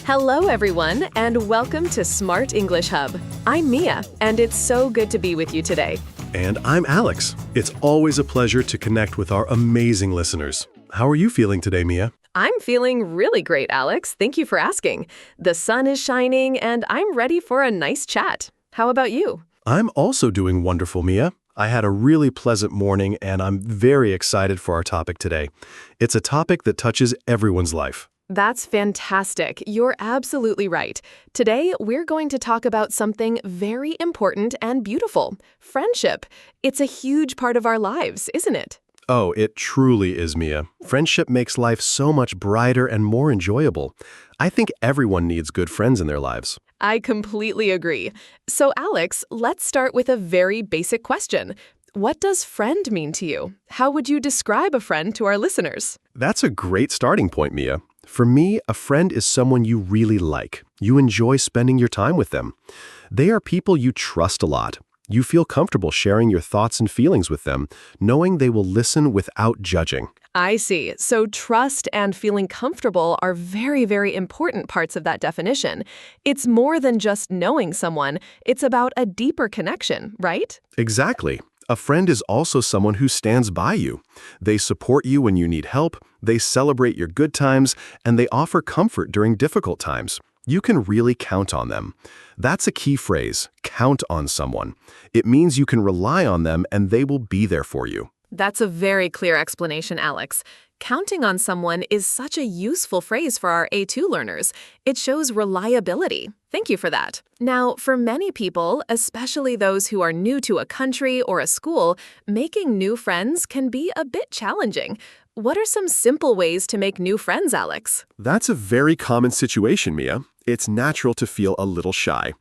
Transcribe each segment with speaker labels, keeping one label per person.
Speaker 1: Hello, everyone, and welcome to Smart English Hub. I'm Mia, and it's so good to be with you today.
Speaker 2: And I'm Alex. It's always a pleasure to connect with our amazing listeners. How are you feeling today, Mia?
Speaker 1: I'm feeling really great, Alex. Thank you for asking. The sun is shining, and I'm ready for a nice chat. How about you?
Speaker 2: I'm also doing wonderful, Mia. I had a really pleasant morning, and I'm very excited for our topic today. It's a topic that touches everyone's life.
Speaker 1: That's fantastic. You're absolutely right. Today, we're going to talk about something very important and beautiful, friendship. It's a huge part of our lives, isn't it?
Speaker 2: Oh, it truly is, Mia. Friendship makes life so much brighter and more enjoyable. I think everyone needs good friends in their lives.
Speaker 1: I completely agree. So, Alex, let's start with a very basic question. What does friend mean to you? How would you describe a friend to our listeners?
Speaker 2: That's a great starting point, Mia. For me, a friend is someone you really like. You enjoy spending your time with them. They are people you trust a lot. You feel comfortable sharing your thoughts and feelings with them, knowing they will listen without judging.
Speaker 1: I see. So trust and feeling comfortable are very, very important parts of that definition. It's more than just knowing someone. It's about a deeper connection, right?
Speaker 2: Exactly. A friend is also someone who stands by you. They support you when you need help, they celebrate your good times, and they offer comfort during difficult times. You can really count on them. That's a key phrase, count on someone. It means you can rely on them and they will be there for you.
Speaker 1: That's a very clear explanation, Alex. Counting on someone is such a useful phrase for our A2 learners. It shows reliability. Thank you for that. Now, for many people, especially those who are new to a country or a school, making new friends can be a bit challenging. What are some simple ways to make new friends, Alex?
Speaker 2: That's a very common situation, Mia. It's natural to feel a little shy.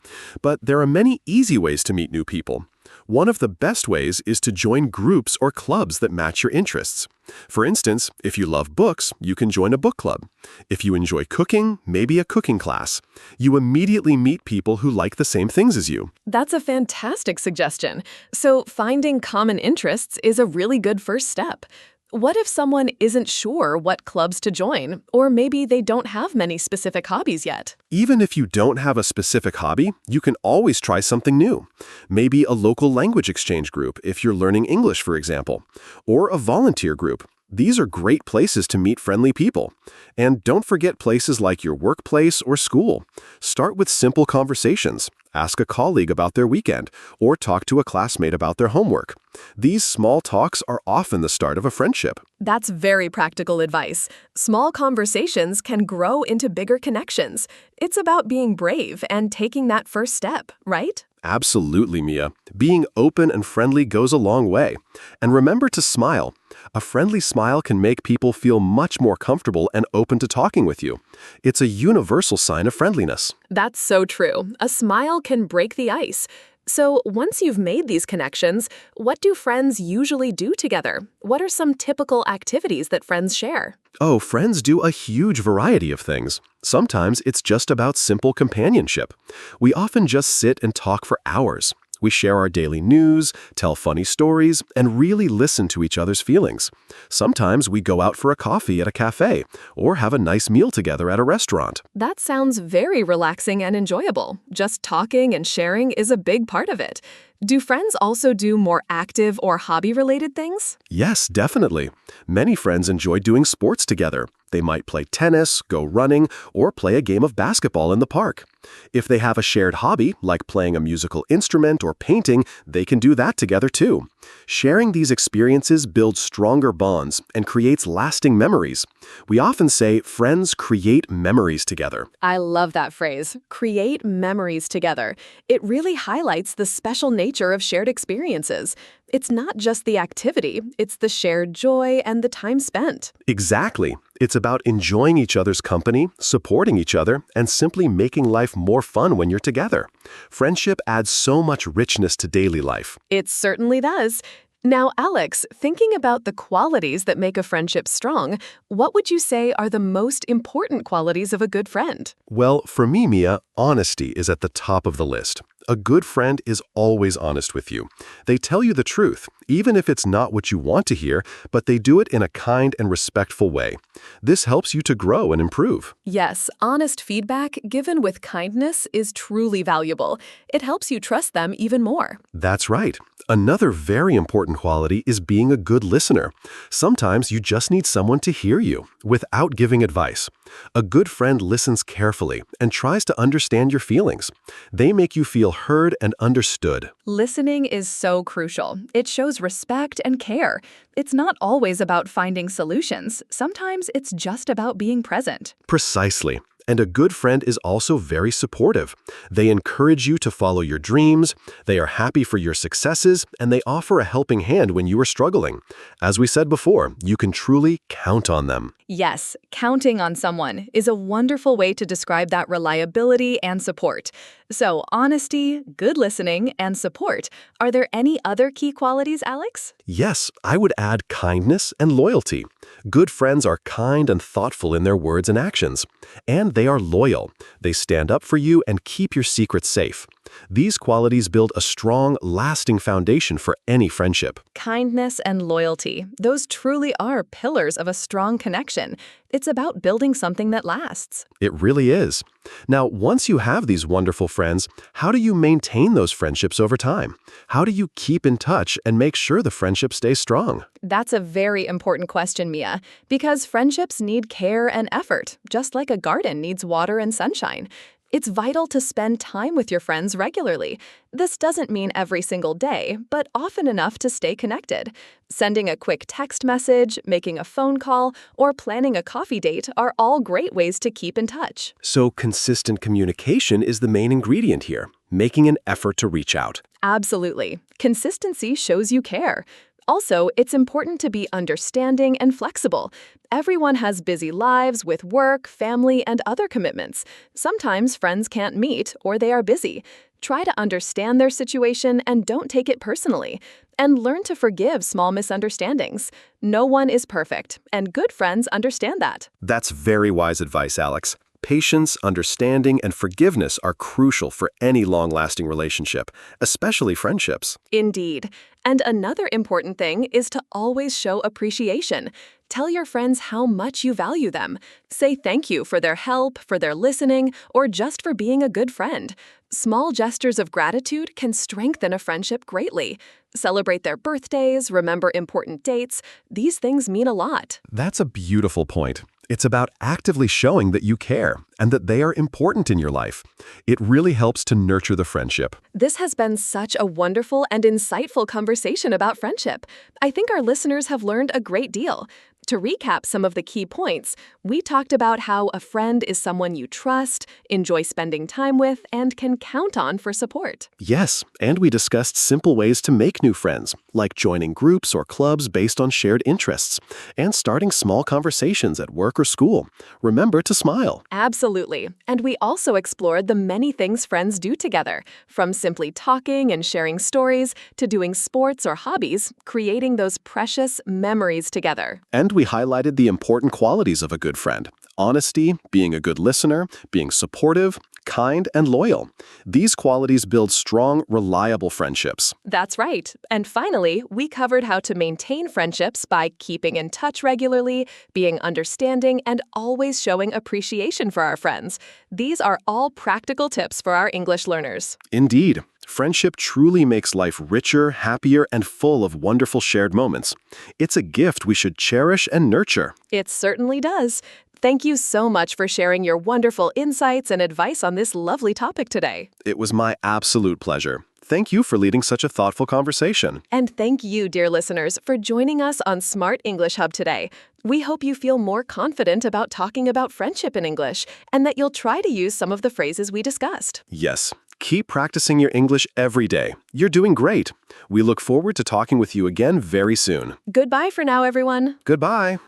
Speaker 2: But there are many easy ways to meet new people. One of the best ways is to join groups or clubs that match your interests. For instance, if you love books, you can join a book club. If you enjoy cooking, maybe a cooking class. You immediately meet people who like the same things as you.
Speaker 1: That's a fantastic suggestion. So finding common interests is a really good first step. What if someone isn't sure what clubs to join, or maybe they don't have many specific hobbies yet?
Speaker 2: Even if you don't have a specific hobby, you can always try something new. Maybe a local language exchange group if you're learning English, for example, or a volunteer group. These are great places to meet friendly people. And don't forget places like your workplace or school. Start with simple conversations. Ask a colleague about their weekend, or talk to a classmate about their homework. These small talks are often the start of a friendship.
Speaker 1: That's very practical advice. Small conversations can grow into bigger connections. It's about being brave and taking that first step, right?
Speaker 2: Absolutely, Mia. Being open and friendly goes a long way. And remember to smile. A friendly smile can make people feel much more comfortable and open to talking with you. It's a universal sign of friendliness.
Speaker 1: That's so true. A smile can break the ice. So once you've made these connections, what do friends usually do together? What are some typical activities that friends share?
Speaker 2: Oh, friends do a huge variety of things. Sometimes it's just about simple companionship. We often just sit and talk for hours. We share our daily news, tell funny stories, and really listen to each other's feelings. Sometimes we go out for a coffee at a cafe or have a nice meal together at a restaurant.
Speaker 1: That sounds very relaxing and enjoyable. Just talking and sharing is a big part of it. Do friends also do more active or hobby-related things?
Speaker 2: Yes, definitely. Many friends enjoy doing sports together. They might play tennis, go running, or play a game of basketball in the park. If they have a shared hobby, like playing a musical instrument or painting, they can do that together too. Sharing these experiences builds stronger bonds and creates lasting memories. We often say friends create memories together.
Speaker 1: I love that phrase, create memories together. It really highlights the special nature of shared experiences. It's not just the activity, it's the shared joy and the time spent.
Speaker 2: Exactly. It's about enjoying each other's company, supporting each other, and simply making life more fun when you're together. Friendship adds so much richness to daily life.
Speaker 1: It certainly does. Now, Alex, thinking about the qualities that make a friendship strong, what would you say are the most important qualities of a good friend?
Speaker 2: Well, for me, Mia, honesty is at the top of the list. A good friend is always honest with you. They tell you the truth, even if it's not what you want to hear, but they do it in a kind and respectful way. This helps you to grow and improve.
Speaker 1: Yes, honest feedback given with kindness is truly valuable. It helps you trust them even more.
Speaker 2: That's right. Another very important quality is being a good listener. Sometimes you just need someone to hear you without giving advice. A good friend listens carefully and tries to understand your feelings. They make you feel heard and understood.
Speaker 1: Listening is so crucial. It shows respect and care. It's not always about finding solutions. Sometimes it's just about being present.
Speaker 2: Precisely. And a good friend is also very supportive. They encourage you to follow your dreams, they are happy for your successes, and they offer a helping hand when you are struggling. As we said before, you can truly count on them.
Speaker 1: Yes, counting on someone is a wonderful way to describe that reliability and support. So, honesty, good listening, and support. Are there any other key qualities, Alex?
Speaker 2: Yes, I would add kindness and loyalty. Good friends are kind and thoughtful in their words and actions. And they are loyal. They stand up for you and keep your secrets safe. These qualities build a strong, lasting foundation for any friendship.
Speaker 1: Kindness and loyalty. Those truly are pillars of a strong connection. It's about building something that lasts.
Speaker 2: It really is. Now, once you have these wonderful friends, how do you maintain those friendships over time? How do you keep in touch and make sure the friendship stays strong?
Speaker 1: That's a very important question, Mia, because friendships need care and effort, just like a garden needs water and sunshine. It's vital to spend time with your friends regularly. This doesn't mean every single day, but often enough to stay connected. Sending a quick text message, making a phone call, or planning a coffee date are all great ways to keep in touch.
Speaker 2: So consistent communication is the main ingredient here, making an effort to reach out.
Speaker 1: Absolutely. Consistency shows you care. Also, it's important to be understanding and flexible. Everyone has busy lives with work, family, and other commitments. Sometimes friends can't meet or they are busy. Try to understand their situation and don't take it personally. And learn to forgive small misunderstandings. No one is perfect, and good friends understand that.
Speaker 2: That's very wise advice, Alex. Patience, understanding, and forgiveness are crucial for any long-lasting relationship, especially friendships.
Speaker 1: Indeed. And another important thing is to always show appreciation. Tell your friends how much you value them. Say thank you for their help, for their listening, or just for being a good friend. Small gestures of gratitude can strengthen a friendship greatly. Celebrate their birthdays, remember important dates. These things mean a lot.
Speaker 2: That's a beautiful point. It's about actively showing that you care and that they are important in your life. It really helps to nurture the friendship.
Speaker 1: This has been such a wonderful and insightful conversation about friendship. I think our listeners have learned a great deal. To recap some of the key points, we talked about how a friend is someone you trust, enjoy spending time with, and can count on for support.
Speaker 2: Yes, and we discussed simple ways to make new friends, like joining groups or clubs based on shared interests, and starting small conversations at work or school. Remember to smile.
Speaker 1: Absolutely. And we also explored the many things friends do together, from simply talking and sharing stories to doing sports or hobbies, creating those precious memories together.
Speaker 2: And we highlighted the important qualities of a good friend: honesty, being a good listener, being supportive, kind, and loyal. These qualities build strong, reliable friendships.
Speaker 1: That's right. And finally, we covered how to maintain friendships by keeping in touch regularly, being understanding, and always showing appreciation for our friends. These are all practical tips for our English learners.
Speaker 2: Indeed. Friendship truly makes life richer, happier, and full of wonderful shared moments. It's a gift we should cherish and nurture.
Speaker 1: It certainly does. Thank you so much for sharing your wonderful insights and advice on this lovely topic today.
Speaker 2: It was my absolute pleasure. Thank you for leading such a thoughtful conversation.
Speaker 1: And thank you, dear listeners, for joining us on Smart English Hub today. We hope you feel more confident about talking about friendship in English and that you'll try to use some of the phrases we discussed.
Speaker 2: Yes. Keep practicing your English every day. You're doing great. We look forward to talking with you again very soon.
Speaker 1: Goodbye for now, everyone.
Speaker 2: Goodbye.